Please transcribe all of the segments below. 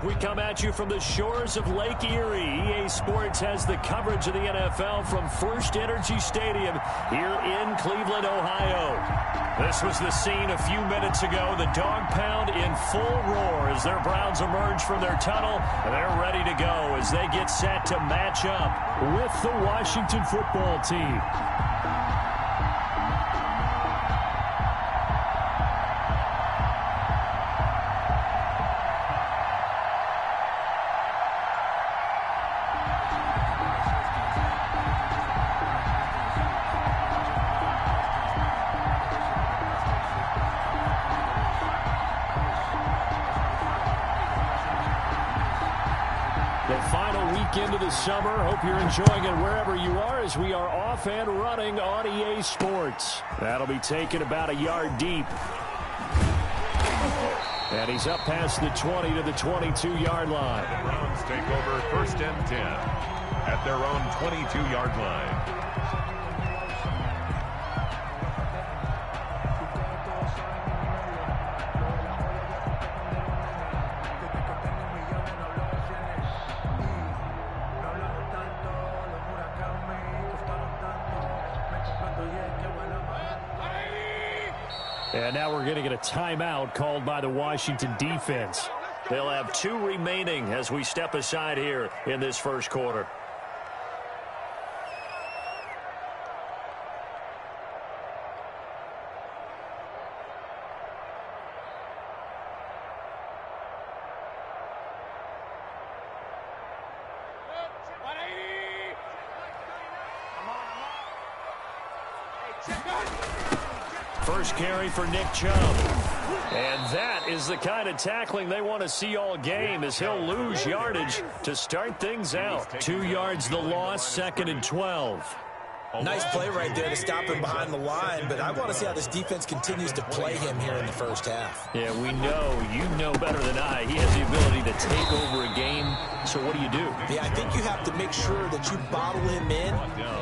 We come at you from the shores of Lake Erie. EA Sports has the coverage of the NFL from First Energy Stadium here in Cleveland, Ohio. This was the scene a few minutes ago. The dog pound in full roar as their Browns emerge from their tunnel. And they're ready to go as they get set to match up with the Washington football team. Into the summer. Hope you're enjoying it wherever you are as we are off and running on EA Sports. That'll be taken about a yard deep. And he's up past the 20 to the 22-yard line. The Browns take over 1st and 10 at their own 22-yard line. And now we're going to get a timeout called by the Washington defense. They'll have 2 remaining as we step aside here in this first quarter. First carry for Nick Chubb. And that is the kind of tackling they want to see all game as he'll lose yardage to start things out. 2 yards the loss, 2nd and 12. Nice play right there to stop him behind the line, but I want to see how this defense continues to play him here in the first half. Yeah, we know, you know better than I, he has the ability to take over a game. So what do? Yeah, I think you have to make sure that you bottle him in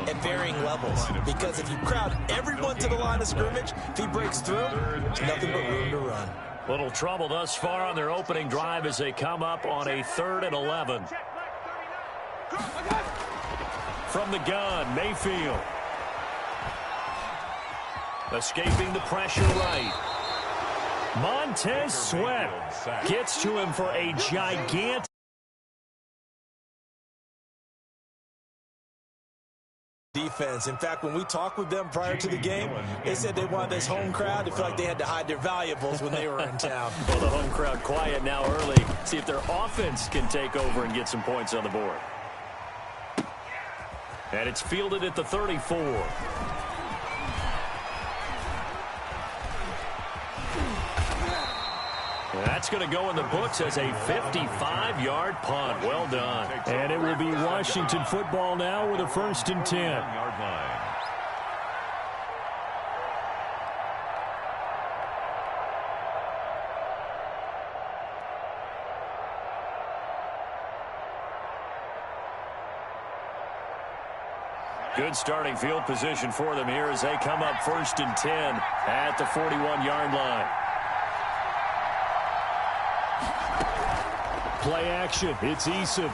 at varying levels, because if you crowd everyone to the line of scrimmage, if he breaks through, there's nothing but room to run. Little trouble thus far on their opening drive as they come up on a 3rd and 11. From the gun, Mayfield. Escaping the pressure right. Montez Sweat gets to him for a gigantic defense. In fact, when we talked with them prior to the game, they said they wanted this home crowd to feel like they had to hide their valuables when they were in town. Well, the home crowd quiet now early. See if their offense can take over and get some points on the board. And it's fielded at the 34. And that's going to go in the books as a 55-yard punt. Well done. And it will be Washington football now with a 1st and 10. Yard line. Good starting field position for them here as they come up 1st and 10 at the 41-yard line. Play action. It's Eason.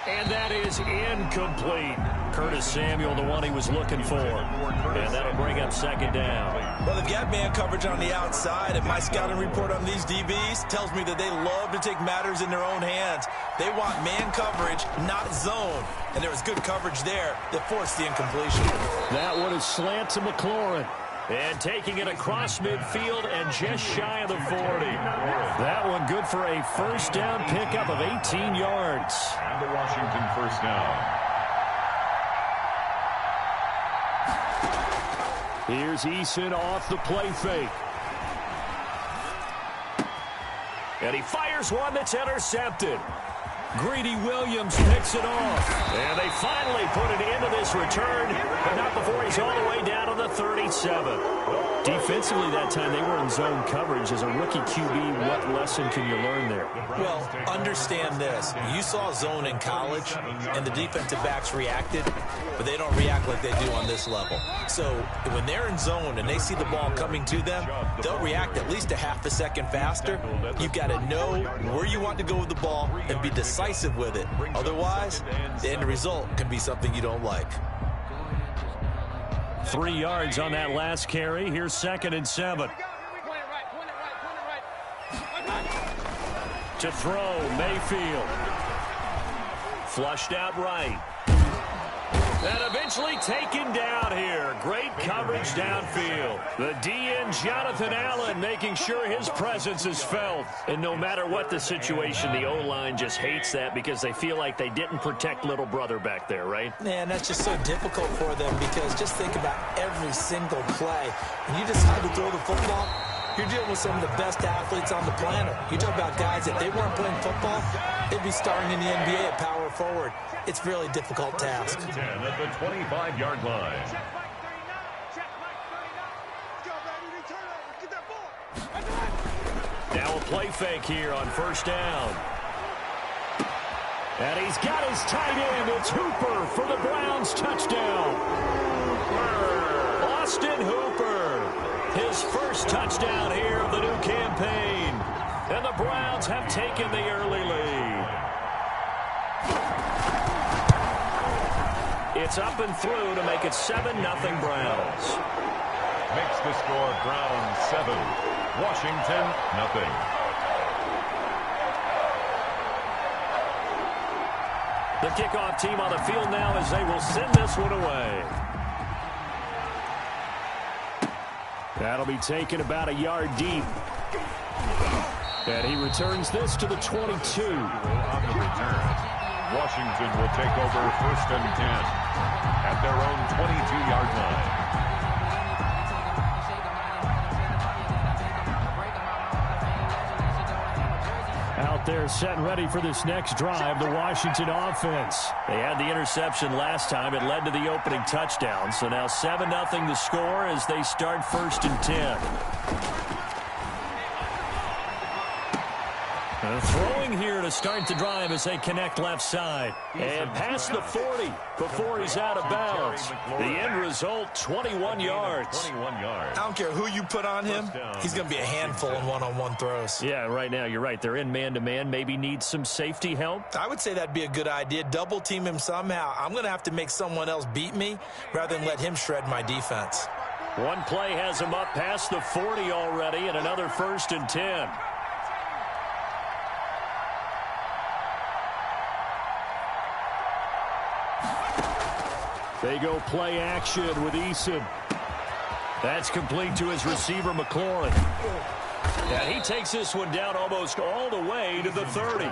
And that is incomplete. Curtis Samuel, the one he was looking for. And that'll bring up 2nd down. Well, they've got man coverage on the outside, and my scouting report on these DBs tells me that they love to take matters in their own hands. They want man coverage, not zone. And there was good coverage there that forced the incompletion. That one is slant to McLaurin. And taking it across midfield and just shy of the 40. That one good for a 1st down pickup of 18 yards. And the Washington 1st down. Here's Eason off the play fake. And he fires one that's intercepted. Greedy Williams picks it off. And they finally put it into this return, but not before he's all the way down to the 37. Defensively that time, they were in zone coverage. As a rookie QB, what lesson can you learn there? Well, understand this. You saw zone in college, and the defensive backs reacted. but they don't react like they do on this level. So when they're in zone and they see the ball coming to them, they'll react at least a half a second faster. You've got to know where you want to go with the ball and be decisive with it. Otherwise, the end result can be something you don't like. 3 yards on that last carry. Here's 2nd and 7. To throw, Mayfield. Flushed out right. And eventually taken down here. Great coverage downfield. The DN, Jonathan Allen, making sure his presence is felt. And no matter what the situation, the O-line just hates that because they feel like they didn't protect little brother back there, right? Man, that's just so difficult for them because just think about every single play. When you decide to throw the football, you're dealing with some of the best athletes on the planet. You talk about guys, if they weren't playing football, they'd be starting in the NBA at power forward. It's a really difficult task. 10 at the 25-yard line. Now a play fake here on 1st down. And he's got his tight end. It's Hooper for the Browns touchdown. Austin Hooper, his first touchdown here of the new campaign. And the Browns have taken the early lead. It's up and through to make it 7-0 Browns. Makes the score Browns 7, Washington nothing. The kickoff team on the field now as they will send this one away. That'll be taken about a yard deep. And he returns this to the 22. On the return, Washington will take over 1st and 10 at their own 22-yard line. Out there set and ready for this next drive, the Washington offense. They had the interception last time. It led to the opening touchdown. So now 7-0 the score as they start 1st and 10. Throwing here to start the drive as they connect left side. And past the 40 before he's out of bounds. The end result, 21 yards. 21 yards. I don't care who you put on him, he's going to be a handful in one-on-one throws. Yeah, right now you're right. They're in man-to-man. Maybe need some safety help. I would say that'd be a good idea. Double team him somehow. I'm going to have to make someone else beat me rather than let him shred my defense. One play has him up past the 40 already and another 1st and 10. They go play action with Eason. That's complete to his receiver, McLaurin. And he takes this one down almost all the way to the 30.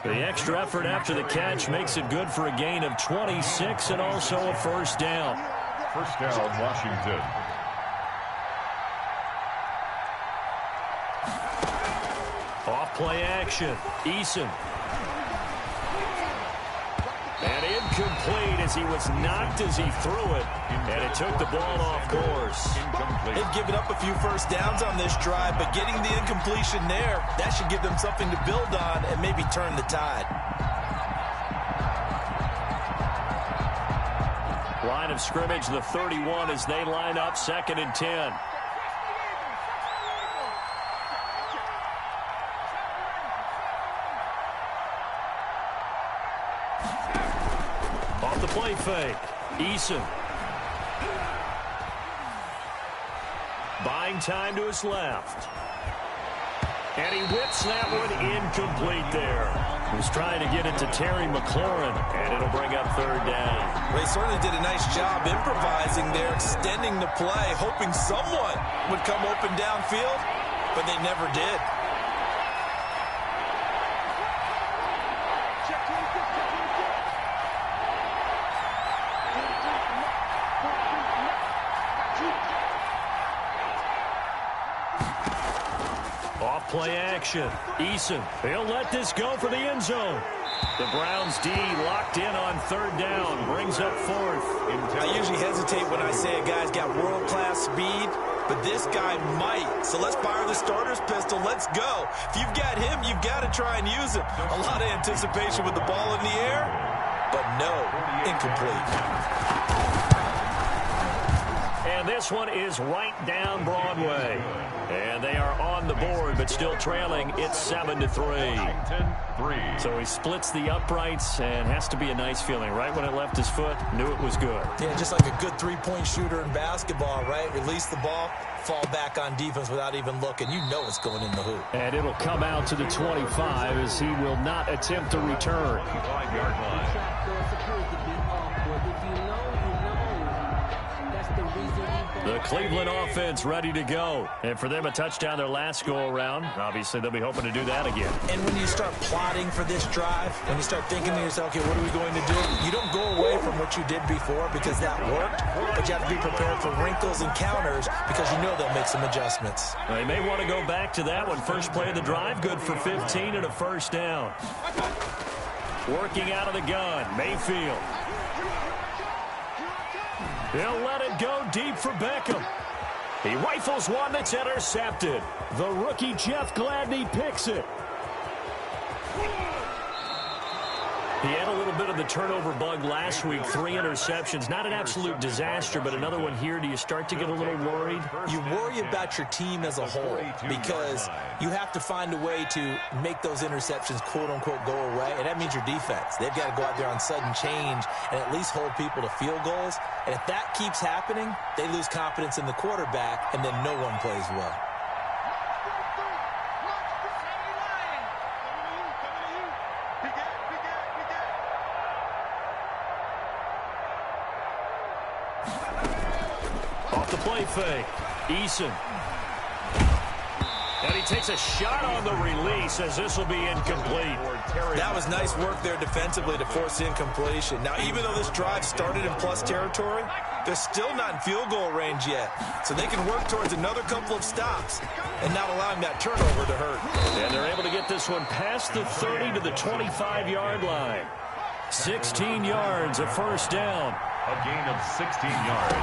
The extra effort after the catch makes it good for a gain of 26 and also a 1st down. 1st down, Washington. Off play action. Eason. And incomplete as he was knocked as he threw it. And it took the ball off course. They've given up a few 1st downs on this drive, but getting the incompletion there, that should give them something to build on and maybe turn the tide. Line of scrimmage, the 31 as they line up 2nd and 10. Off the play fake. Eason. Buying time to his left. And he whips that one incomplete there. He was trying to get it to Terry McLaurin, and it'll bring up 3rd down. Well, he certainly did a nice job improvising there, extending the play, hoping someone would come open downfield, but they never did. Play action. Eason. He'll let this go for the end zone. The Browns D locked in on 3rd down. Brings up 4th. I usually hesitate when I say a guy's got world-class speed, but this guy might. So let's fire the starter's pistol. Let's go. If you've got him, you've got to try and use him. A lot of anticipation with the ball in the air, but no, incomplete. And this one is right down Broadway. And they are on the board, but still trailing. It's 7-3. So he splits the uprights, and has to be a nice feeling. Right when it left his foot, knew it was good. Yeah, just like a good three-point shooter in basketball, right? Release the ball, fall back on defense without even looking. You know it's going in the hoop. And it'll come out to the 25 as he will not attempt to return. 5-yard line. The Cleveland offense ready to go. And for them, a touchdown their last go-around. Obviously, they'll be hoping to do that again. And when you start plotting for this drive, when you start thinking to yourself, okay, what are we going to do? You don't go away from what you did before because that worked, but you have to be prepared for wrinkles and counters because you know they'll make some adjustments. Well, they may want to go back to that one. First play of the drive, good for 15 and a first down. Working out of the gun, Mayfield. He'll let it go deep for Beckham. He rifles one that's intercepted. The rookie Jeff Gladney picks it. He had a little bit of the turnover bug last week, 3 interceptions. Not an absolute disaster, but another one here. Do you start to get a little worried? You worry about your team as a whole because you have to find a way to make those interceptions, quote-unquote, go away, and that means your defense. They've got to go out there on sudden change and at least hold people to field goals. And if that keeps happening, they lose confidence in the quarterback, and then no one plays well. Off the play fake, Eason. And he takes a shot on the release as this will be incomplete. That was nice work there defensively to force incompletion. Now, even though this drive started in plus territory, they're still not in field goal range yet. So they can work towards another couple of stops and not allowing that turnover to hurt. And they're able to get this one past the 30 to the 25-yard line. 16 yards, a first down. A gain of 16 yards.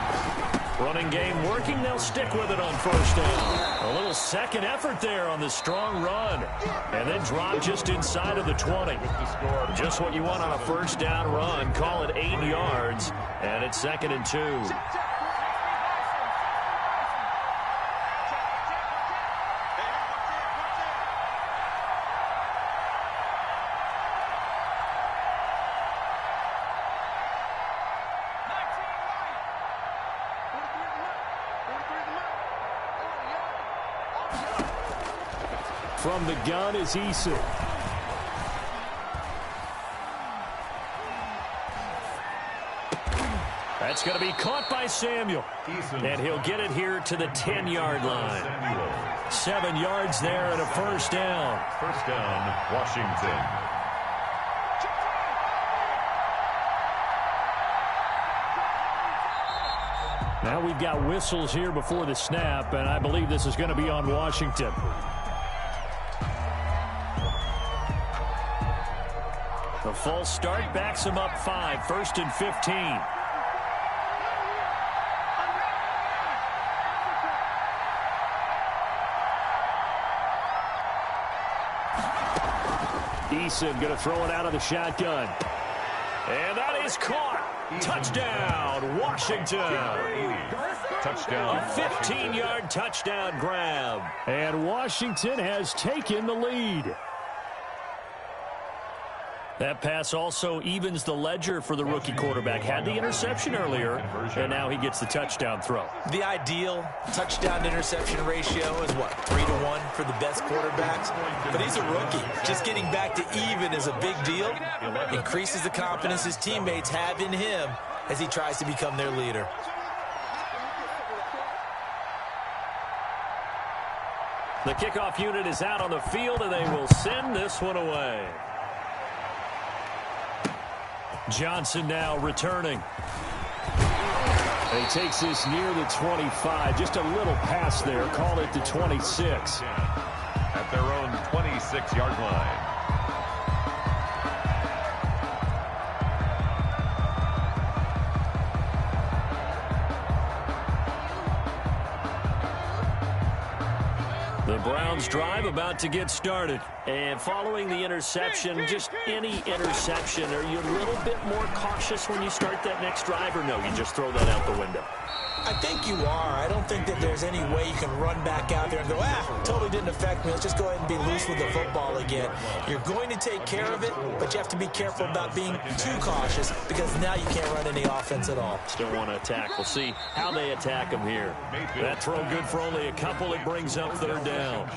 Running game working. They'll stick with it on first down. A little second effort there on the strong run. And then drop just inside of the 20. Just what you want on a first down run. Call it 8 yards. And it's 2nd and 2. From the gun is Eason. That's going to be caught by Samuel. And he'll get it here to the 10-yard line. 7 yards there and a first down. First down, Washington. Now we've got whistles here before the snap, and I believe this is going to be on Washington. The false start backs him up 5, 1st and 15. Eason going to throw it out of the shotgun. And that is caught. Touchdown, Washington. Touchdown. A 15-yard touchdown grab. And Washington has taken the lead. That pass also evens the ledger for the rookie quarterback. Had the interception earlier, and now he gets the touchdown throw. The ideal touchdown-interception ratio is, what, 3-to-1 for the best quarterbacks? But he's a rookie. Just getting back to even is a big deal. Increases the confidence his teammates have in him as he tries to become their leader. The kickoff unit is out on the field, and they will send this one away. Johnson now returning. He takes this near the 25. Just a little pass there. Call it the 26. At their own 26-yard line. The Browns drive about to get started. And following the interception, just any interception, are you a little bit more cautious when you start that next drive, or no, you just throw that out the window? I I think you are. I don't think that there's any way you can run back out there and go, totally didn't affect me. Let's just go ahead and be loose with the football again. You're going to take care of it, but you have to be careful about being too cautious because now you can't run any offense at all. Still want to attack. We'll see how they attack him here. That throw good for only a couple. It brings up third down.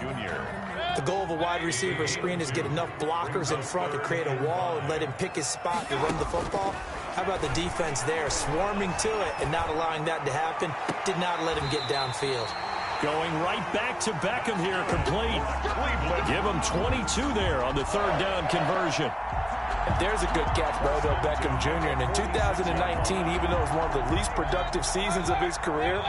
The goal of a wide receiver screen is get enough blockers in front to create a wall and let him pick his spot to run the football. How about the defense there, swarming to it and not allowing that to happen? Did not let him get downfield. Going right back to Beckham here, complete. Give him 22 there on the third down conversion. There's a good catch by Odell Beckham Jr. And in 2019, even though it was one of the least productive seasons of his career,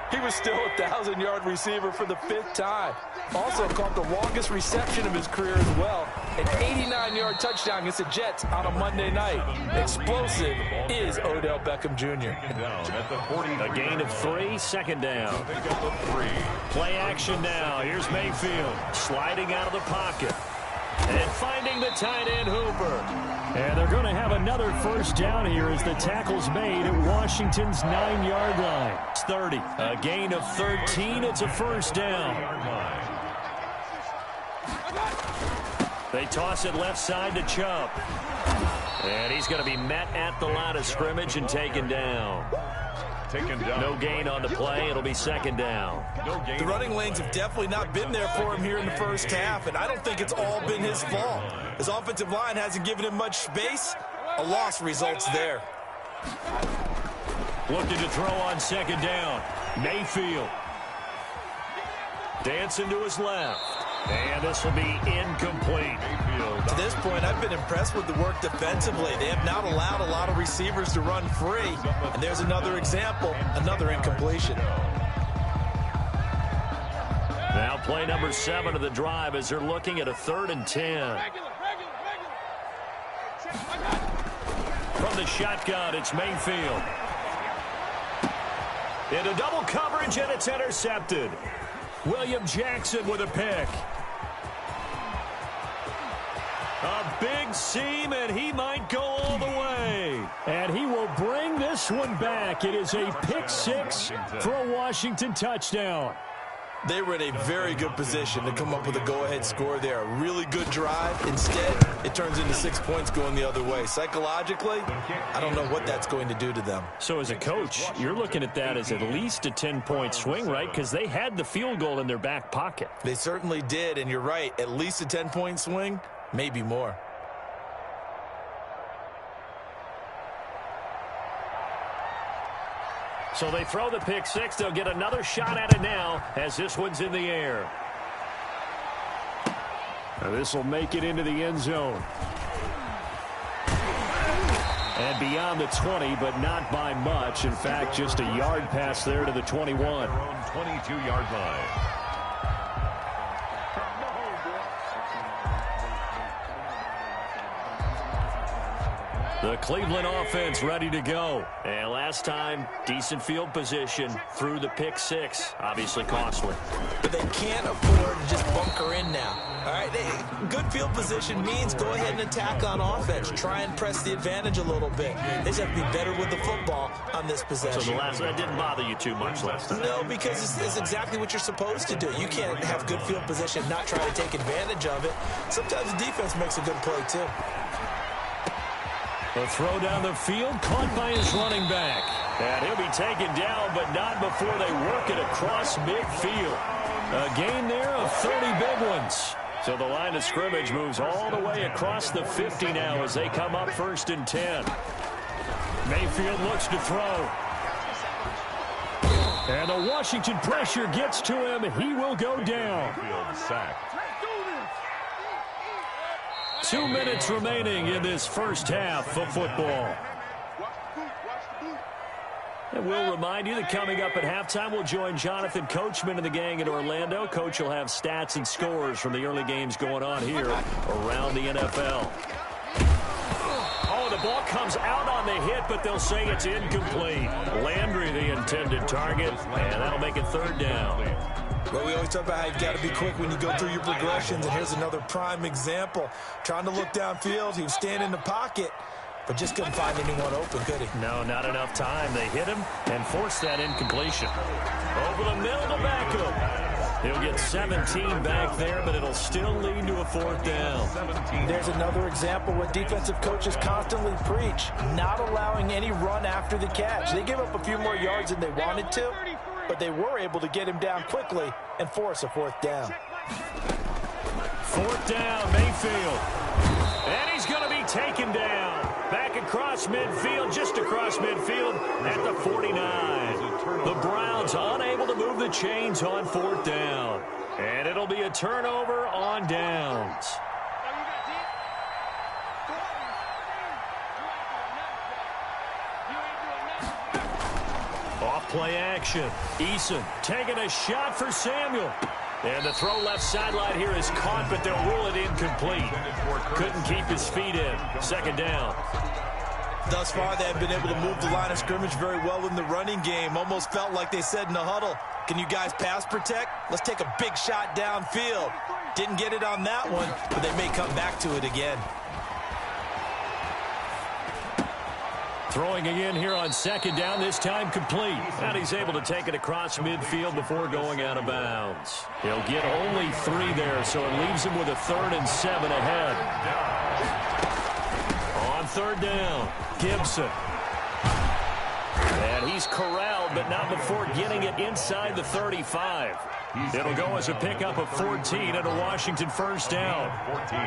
he was still a 1,000-yard receiver for the 5th time. Also caught the longest reception of his career as well. An 89-yard touchdown against the Jets on a Monday night. Explosive is Odell Beckham Jr. A gain of 3, second down. Play action now. Here's Mayfield sliding out of the pocket. And finding the tight end Hooper. And they're going to have another first down here as the tackle's made at Washington's 9-yard line. It's 30. A gain of 13. It's a first down. They toss it left side to Chubb. And he's going to be met at the line of scrimmage and taken down. No gain on the play. It'll be second down. The running lanes have definitely not been there for him here in the first half, and I don't think it's all been his fault. His offensive line hasn't given him much space. A loss results there. Looking to throw on second down. Mayfield. Dancing to his left. And this will be incomplete. To this point, I've been impressed with the work defensively. They have not allowed a lot of receivers to run free. And there's another example, another incompletion. Now play number 7 of the drive as they're looking at a 3rd and 10. From the shotgun, it's Mayfield. Into double coverage, and it's intercepted. William Jackson with a pick. A big seam, and he might go all the way. And he will bring this one back. It is a pick 6 for a Washington touchdown. They were in a very good position to come up with a go-ahead score there. A really good drive. Instead, it turns into 6 points going the other way. Psychologically, I don't know what that's going to do to them. So as a coach, you're looking at that as at least a 10-point swing, right? Because they had the field goal in their back pocket. They certainly did, and you're right. At least a 10-point swing, maybe more. So they throw the pick 6. They'll get another shot at it now as this one's in the air. Now this will make it into the end zone. And beyond the 20, but not by much. In fact, just a yard pass there to the 21. 22-yard line. The Cleveland offense ready to go. And last time, decent field position through the pick 6. Obviously costly. But they can't afford to just bunker in now. All right, good field position means go ahead and attack on offense. Try and press the advantage a little bit. They just have to be better with the football on this possession. So that didn't bother you too much last time? No, because it's exactly what you're supposed to do. You can't have good field position, not try to take advantage of it. Sometimes the defense makes a good play, too. The throw down the field, caught by his running back. And he'll be taken down, but not before they work it across midfield. A gain there of 30 big ones. So the line of scrimmage moves all the way across the 50 now as they come up 1st and 10. Mayfield looks to throw. And the Washington pressure gets to him. He will go down. Sacked. 2 minutes remaining in this first half of football. And we'll remind you that coming up at halftime, we'll join Jonathan Coachman and the gang in Orlando. Coach will have stats and scores from the early games going on here around the NFL. Oh, the ball comes out on the hit, but they'll say it's incomplete. Landry, the intended target, and that'll make it 3rd down. Well, we always talk about how you've got to be quick when you go through your progressions, and here's another prime example. Trying to look downfield, he was standing in the pocket, but just couldn't find anyone open, could he? No, not enough time. They hit him and forced that incompletion. Over the middle to Beckham. He'll get 17 back there, but it'll still lead to a 4th down. There's another example what defensive coaches constantly preach, not allowing any run after the catch. They gave up a few more yards than they wanted to, but they were able to get him down quickly and force a 4th down. 4th down, Mayfield. And he's going to be taken down. Back across midfield, just across midfield at the 49. The Browns unable to move the chains on 4th down. And it'll be a turnover on downs. Off play action. Eason taking a shot for Samuel. And the throw left sideline here is caught, but they'll rule it incomplete. Couldn't keep his feet in. 2nd down. Thus far, they have been able to move the line of scrimmage very well in the running game. Almost felt like they said in the huddle, can you guys pass protect? Let's take a big shot downfield. Didn't get it on that one, but they may come back to it again. Throwing again here on 2nd down, this time complete. And he's able to take it across midfield before going out of bounds. He'll get only 3 there, so it leaves him with a 3rd and 7 ahead. On 3rd down, Gibson. And he's corralled, but not before getting it inside the 35. It'll go as a pickup of 14 and a Washington 1st down. 14.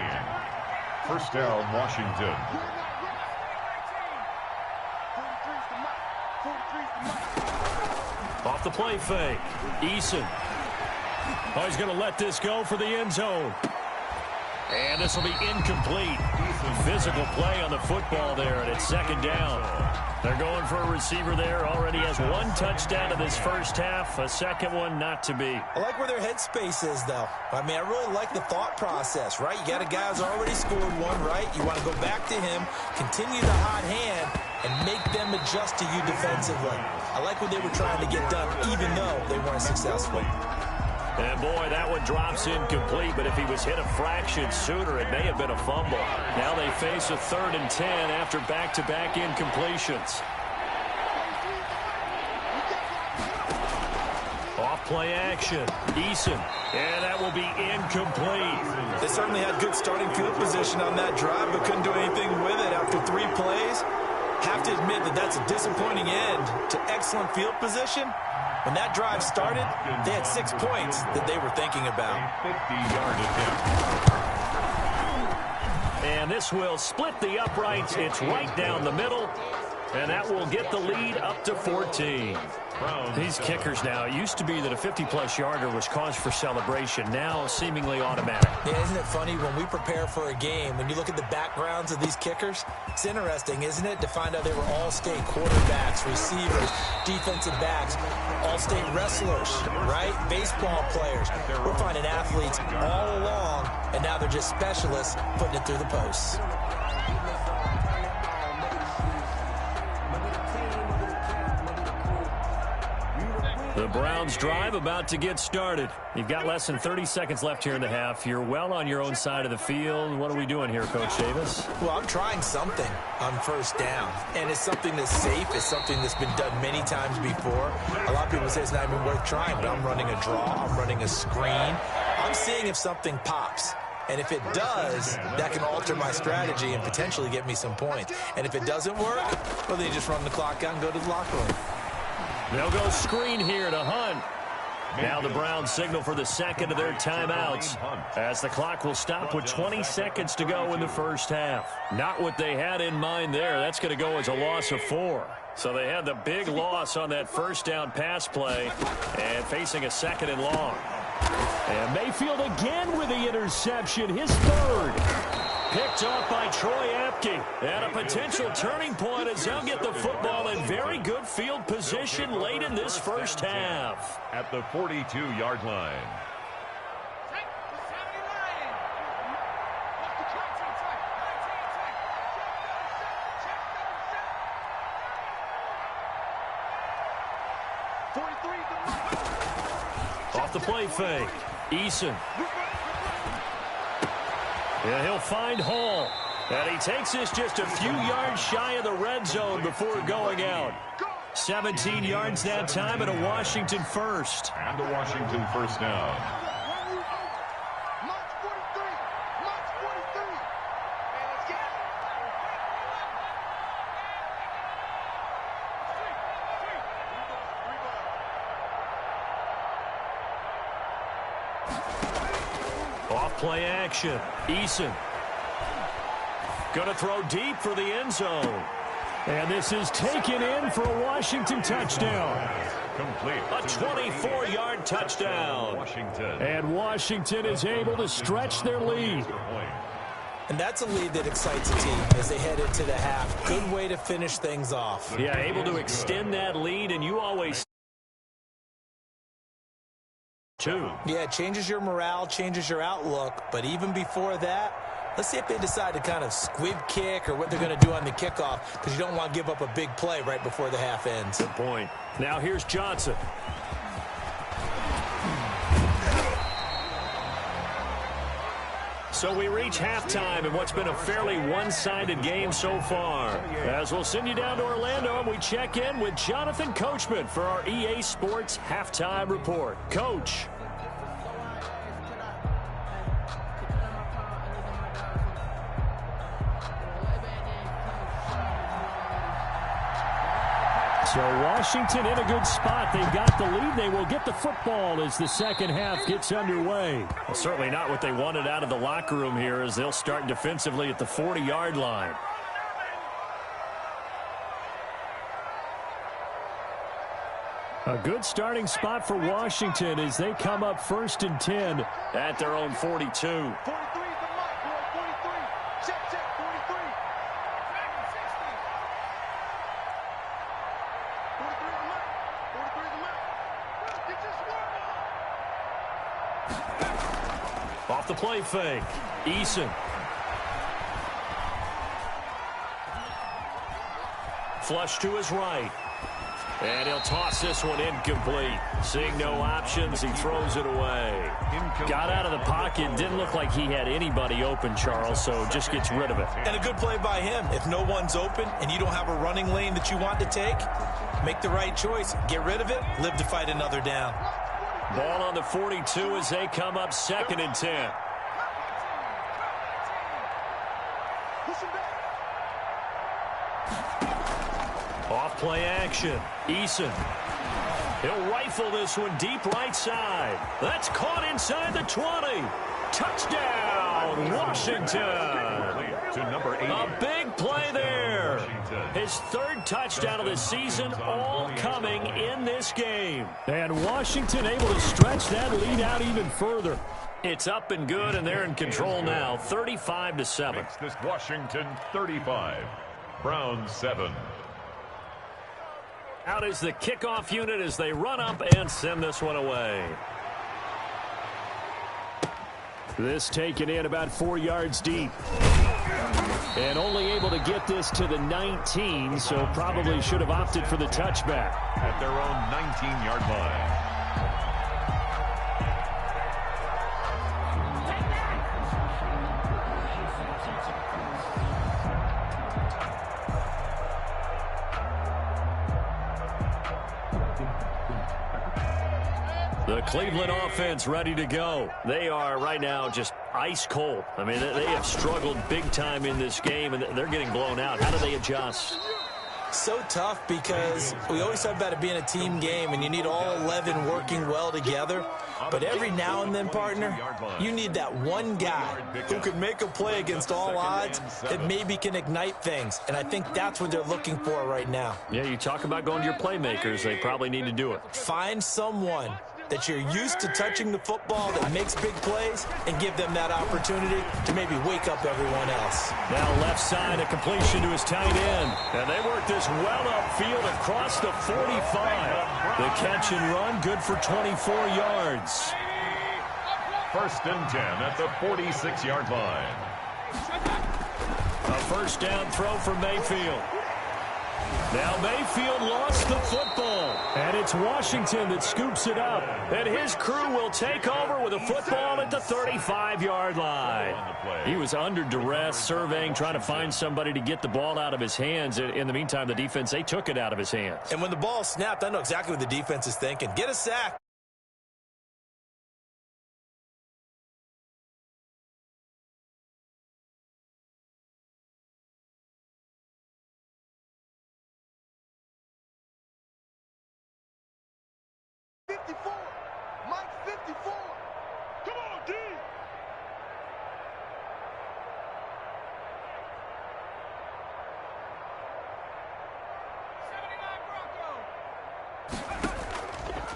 1st down, Washington. Off the play fake. Eason. Oh, he's going to let this go for the end zone. And this will be incomplete. Physical play on the football there, and it's 2nd down. They're going for a receiver there. Already has 1 touchdown in this 1st half. A 2nd one not to be. I like where their headspace is, though. I mean, I really like the thought process, right? You got a guy who's already scored 1, right? You want to go back to him, continue the hot hand, and make them adjust to you defensively. I like what they were trying to get done, even though they weren't successful. And boy, that one drops incomplete, but if he was hit a fraction sooner, it may have been a fumble. Now they face a 3rd and 10 after back-to-back incompletions. Off play action. Eason. And that will be incomplete. They certainly had good starting field position on that drive, but couldn't do anything with it after 3 plays. Have to admit that that's a disappointing end to excellent field position. When that drive started, they had 6 points that they were thinking about. 50-yard attempt. And this will split the uprights. It's right down the middle. And that will get the lead up to 14. These kickers now, it used to be that a 50-plus yarder was cause for celebration. Now seemingly automatic. Yeah, isn't it funny when we prepare for a game, when you look at the backgrounds of these kickers, it's interesting, isn't it, to find out they were all-state quarterbacks, receivers, defensive backs, all-state wrestlers, right? Baseball players. We're finding athletes all along, and now they're just specialists putting it through the posts. The Browns drive about to get started. You've got less than 30 seconds left here in the half. You're well on your own side of the field. What are we doing here, Coach Davis? Well, I'm trying something on 1st down, and it's something that's safe. It's something that's been done many times before. A lot of people say it's not even worth trying, but I'm running a draw. I'm running a screen. I'm seeing if something pops. And if it does, that can alter my strategy and potentially get me some points. And if it doesn't work, well, then you just run the clock out and go to the locker room. They'll go screen here to Hunt. Now the Browns signal for the 2nd of their timeouts as the clock will stop with 20 seconds to go in the 1st half. Not what they had in mind there. That's going to go as a loss of 4. So they had the big loss on that 1st down pass play and facing a 2nd and long. And Mayfield again with the interception, his 3rd. Picked off by Troy Apke. And a potential turning point as they'll get the football in very good field position late in this 1st half. At the 42-yard line. Off the play fake. Eason. Yeah, he'll find Hall. And he takes this just a few yards shy of the red zone before going out. 17 yards that time, and a Washington first. And a Washington first down. Off play action. Eason. Going to throw deep for the end zone. And this is taken in for a Washington touchdown. Complete. A 24-yard touchdown. Washington. And Washington is able to stretch their lead. And that's a lead that excites a team as they head into the half. Good way to finish things off. Yeah, able to extend that lead, and you always... Yeah, it changes your morale, changes your outlook. But even before that, let's see if they decide to kind of squib kick or what they're going to do on the kickoff, because you don't want to give up a big play right before the half ends. Good point. Now here's Johnson. So we reach halftime in what's been a fairly one-sided game so far. As we'll send you down to Orlando, and we check in with Jonathan Coachman for our EA Sports Halftime Report. Coach. So Washington in a good spot. They've got the lead. They will get the football as the second half gets underway. Well, certainly not what they wanted out of the locker room here, as they'll start defensively at the 40-yard line. A good starting spot for Washington as they come up 1st and 10 at their own 42. Off the play fake. Eason. Flush to his right. And he'll toss this one incomplete. Seeing no options, he throws it away. Got out of the pocket. Didn't look like he had anybody open, Charles, so just gets rid of it. And a good play by him. If no one's open and you don't have a running lane that you want to take, make the right choice. Get rid of it. Live to fight another down. Ball on the 42 as they come up 2nd and 10. Off play action. Eason. He'll rifle this one deep right side. That's caught inside the 20. Touchdown, Washington. To number 8. A big play there. His 3rd touchdown of the season, all coming in this game. And Washington able to stretch that lead out even further. It's up and good, and they're in control now, 35-7. Makes this Washington 35. Browns 7. Out is the kickoff unit as they run up and send this one away. This taken in about 4 yards deep. And only able to get this to the 19, so probably should have opted for the touchback. At their own 19-yard line. The Cleveland offense ready to go. They are right now just ice cold. I mean, they have struggled big time in this game, and they're getting blown out. How do they adjust? So tough, because we always talk about it being a team game, and you need all 11 working well together. But every now and then, partner, you need that one guy who can make a play against all odds that maybe can ignite things. And I think that's what they're looking for right now. Yeah, you talk about going to your playmakers. They probably need to do it. Find someone that you're used to touching the football that makes big plays and give them that opportunity to maybe wake up everyone else. Now left side, a completion to his tight end. And they work this well upfield across the 45. The catch and run, good for 24 yards. 1st and 10 at the 46-yard line. A first down throw for Mayfield. Now Mayfield lost the football. And it's Washington that scoops it up. And his crew will take over with a football at the 35-yard line. He was under duress, surveying, trying to find somebody to get the ball out of his hands. In the meantime, the defense, they took it out of his hands. And when the ball snapped, I know exactly what the defense is thinking. Get a sack. Mike 54. Come on, D.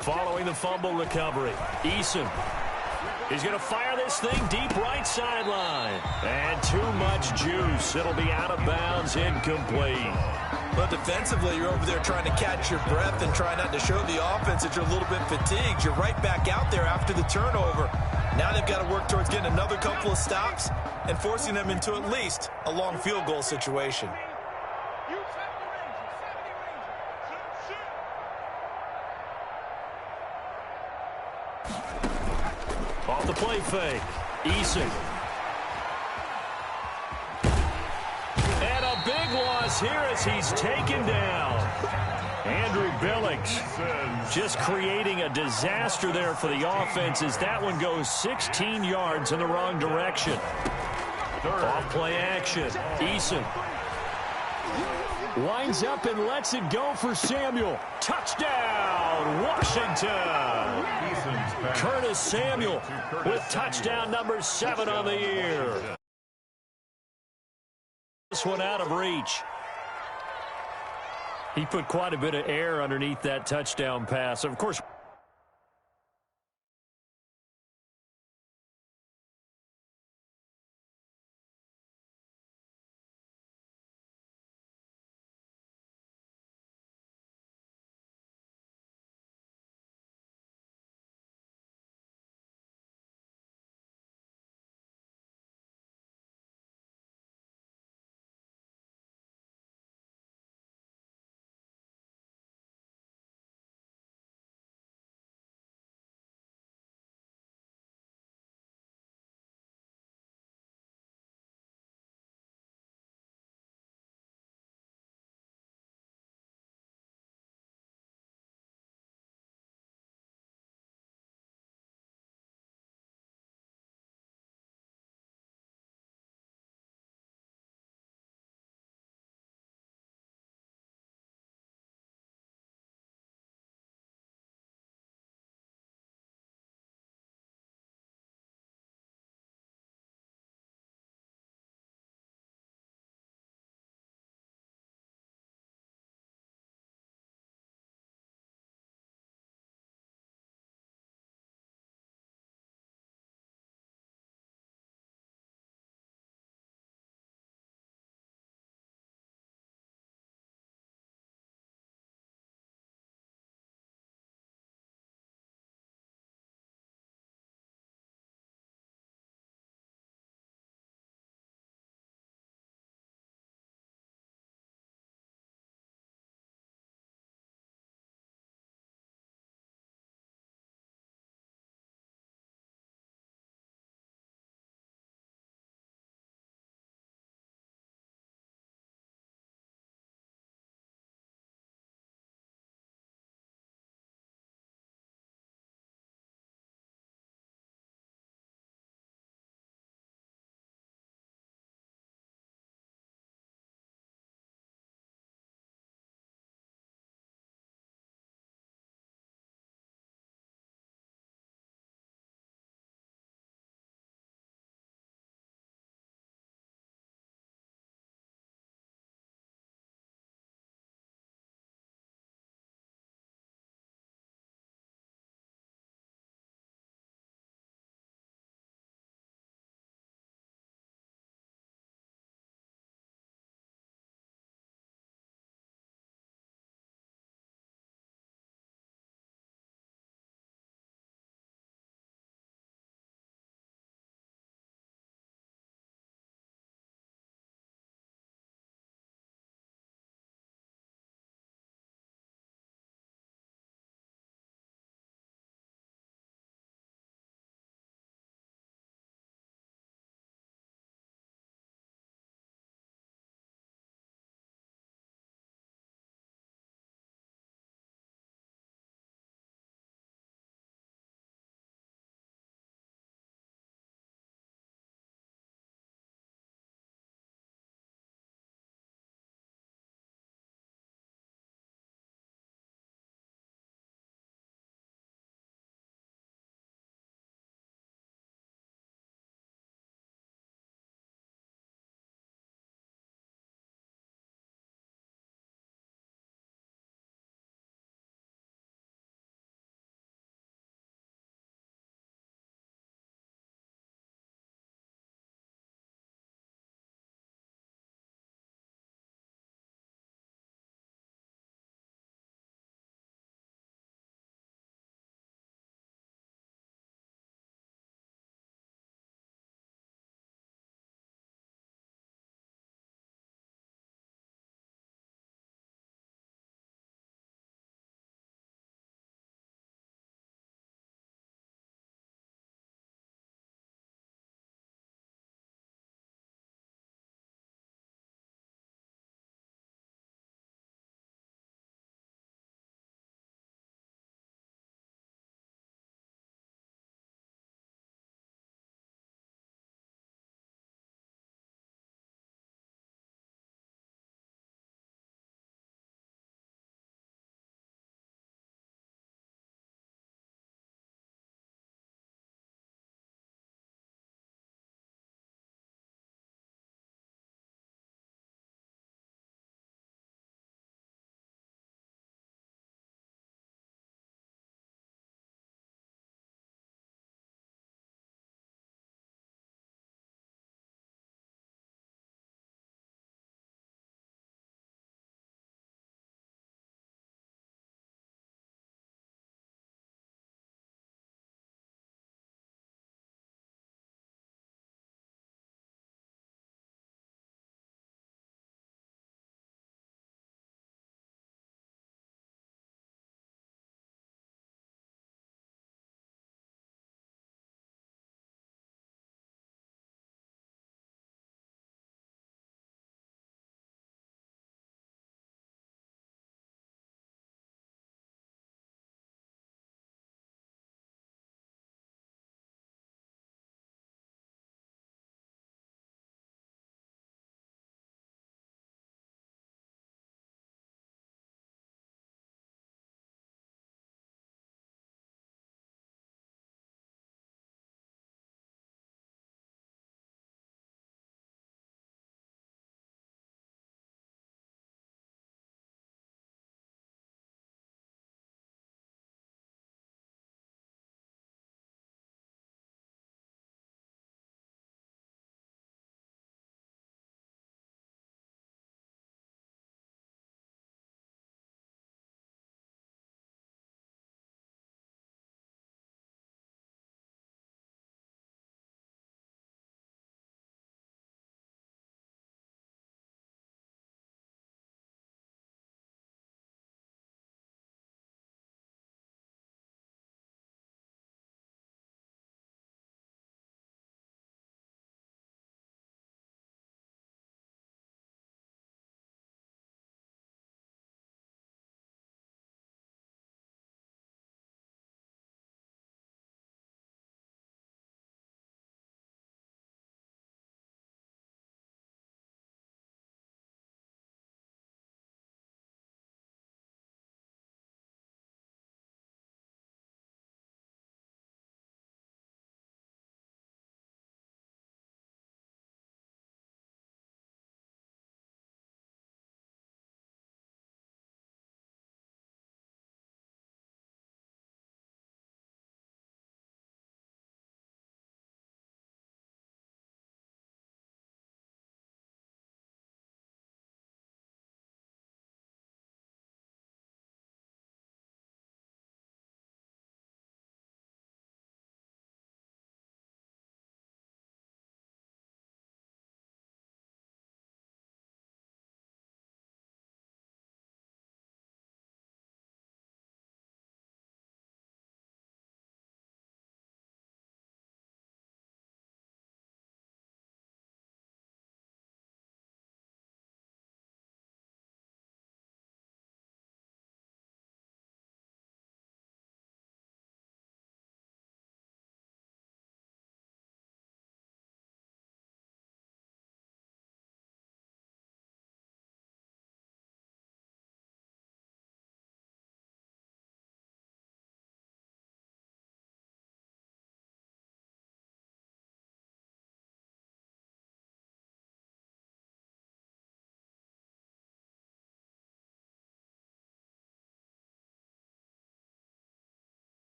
Following the fumble recovery, Eason. He's going to fire this thing deep right sideline. And too much juice. It'll be out of bounds, incomplete. But defensively, you're over there trying to catch your breath and try not to show the offense that you're a little bit fatigued. You're right back out there after the turnover. Now they've got to work towards getting another couple of stops and forcing them into at least a long field goal situation. Off the play fake, Eason. And a big loss here as he's taken down. Andrew Billings just creating a disaster there for the offense as that one goes 16 yards in the wrong direction. Off play action, Eason. Winds up and lets it go for Samuel. Touchdown, Washington. Curtis Samuel with touchdown number 7 on the year. This one out of reach. He put quite a bit of air underneath that touchdown pass. Of course,